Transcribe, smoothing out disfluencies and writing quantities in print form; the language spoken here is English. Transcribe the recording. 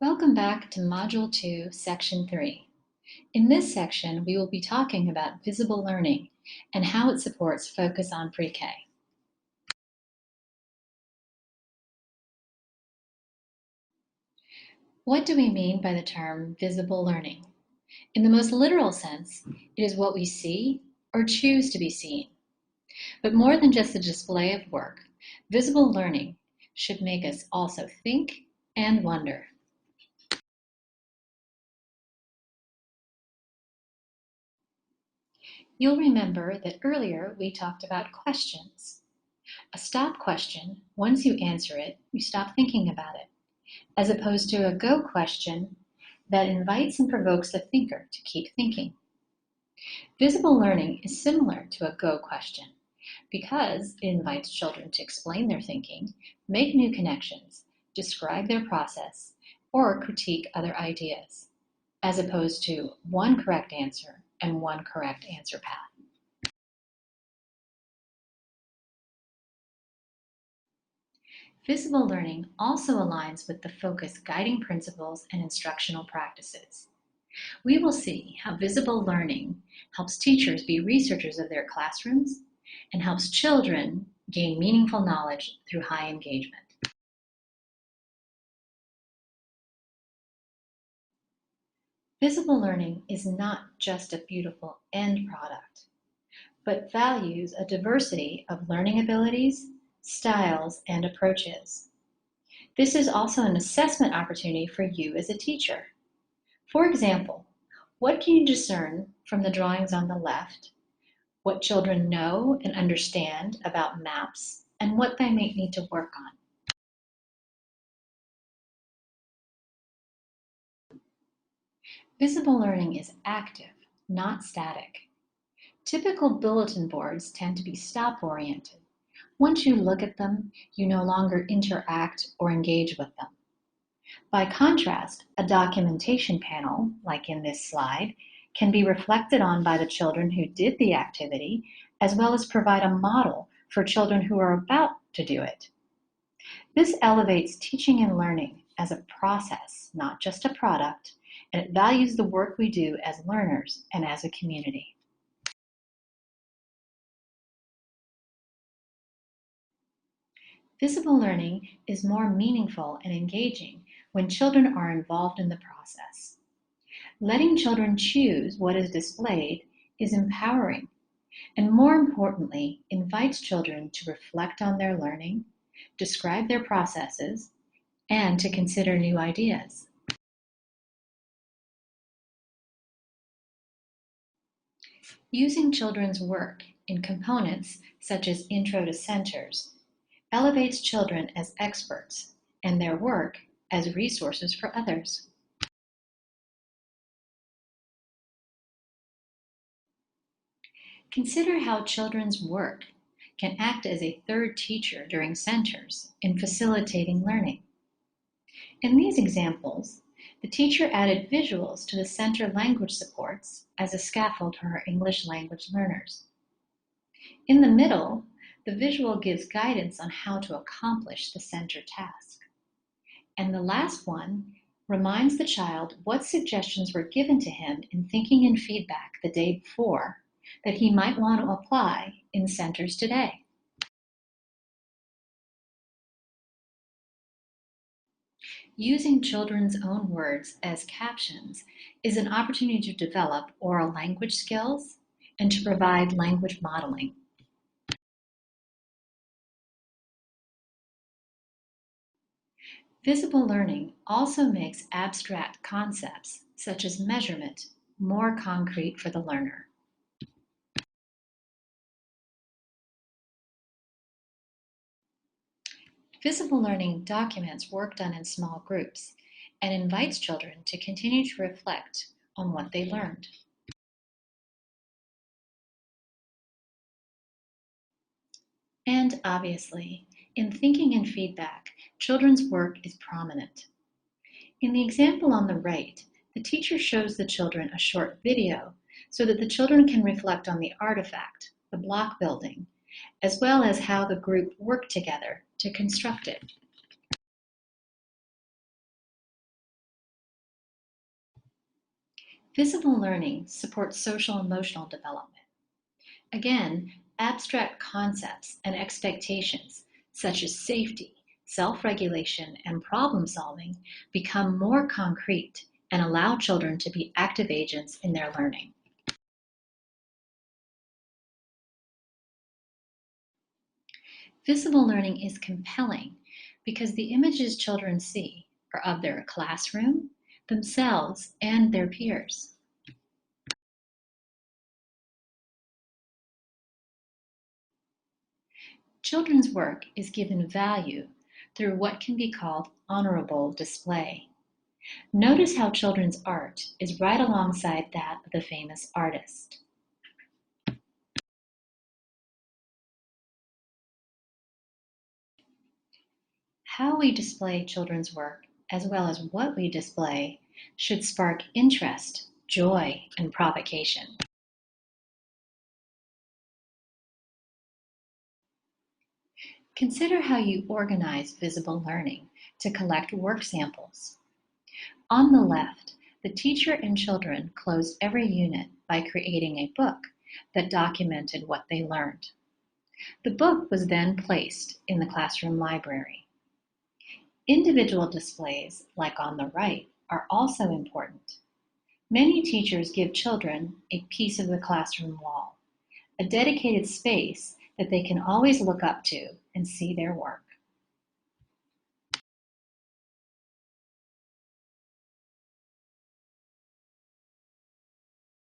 Welcome back to Module 2, Section 3. In this section, we will be talking about visible learning and how it supports focus on pre-K. What do we mean by the term visible learning? In the most literal sense, it is what we see or choose to be seen. But more than just the display of work, visible learning should make us also think and wonder. You'll remember that earlier we talked about questions. A stop question, once you answer it, you stop thinking about it, as opposed to a go question that invites and provokes the thinker to keep thinking. Visible learning is similar to a go question because it invites children to explain their thinking, make new connections, describe their process, or critique other ideas, as opposed to one correct answer and one correct answer path. Visible learning also aligns with the focus guiding principles and instructional practices. We will see how visible learning helps teachers be researchers of their classrooms and helps children gain meaningful knowledge through high engagement. Visible learning is not just a beautiful end product, but values a diversity of learning abilities, styles, and approaches. This is also an assessment opportunity for you as a teacher. For example, what can you discern from the drawings on the left, what children know and understand about maps, and what they may need to work on? Visible learning is active, not static. Typical bulletin boards tend to be stop-oriented. Once you look at them, you no longer interact or engage with them. By contrast, a documentation panel, like in this slide, can be reflected on by the children who did the activity, as well as provide a model for children who are about to do it. This elevates teaching and learning as a process, not just a product, and it values the work we do as learners and as a community. Visible learning is more meaningful and engaging when children are involved in the process. Letting children choose what is displayed is empowering, and more importantly, invites children to reflect on their learning, describe their processes, and to consider new ideas. Using children's work in components such as Intro to Centers elevates children as experts and their work as resources for others. Consider how children's work can act as a third teacher during centers in facilitating learning. In these examples, the teacher added visuals to the center language supports as a scaffold for her English language learners. In the middle, the visual gives guidance on how to accomplish the center task. And the last one reminds the child what suggestions were given to him in thinking and feedback the day before that he might want to apply in centers today. Using children's own words as captions is an opportunity to develop oral language skills and to provide language modeling. Visible learning also makes abstract concepts, such as measurement, more concrete for the learner. Visible learning documents work done in small groups and invites children to continue to reflect on what they learned. And obviously, in thinking and feedback, children's work is prominent. In the example on the right, the teacher shows the children a short video so that the children can reflect on the artifact, the block building, as well as how the group worked together to construct it. Visible learning supports social and emotional development. Again, abstract concepts and expectations such as safety, self-regulation, and problem-solving become more concrete and allow children to be active agents in their learning. Visible learning is compelling because the images children see are of their classroom, themselves, and their peers. Children's work is given value through what can be called honorable display. Notice how children's art is right alongside that of the famous artist. How we display children's work, as well as what we display, should spark interest, joy, and provocation. Consider how you organize visible learning to collect work samples. On the left, the teacher and children closed every unit by creating a book that documented what they learned. The book was then placed in the classroom library. Individual displays, like on the right, are also important. Many teachers give children a piece of the classroom wall, a dedicated space that they can always look up to and see their work.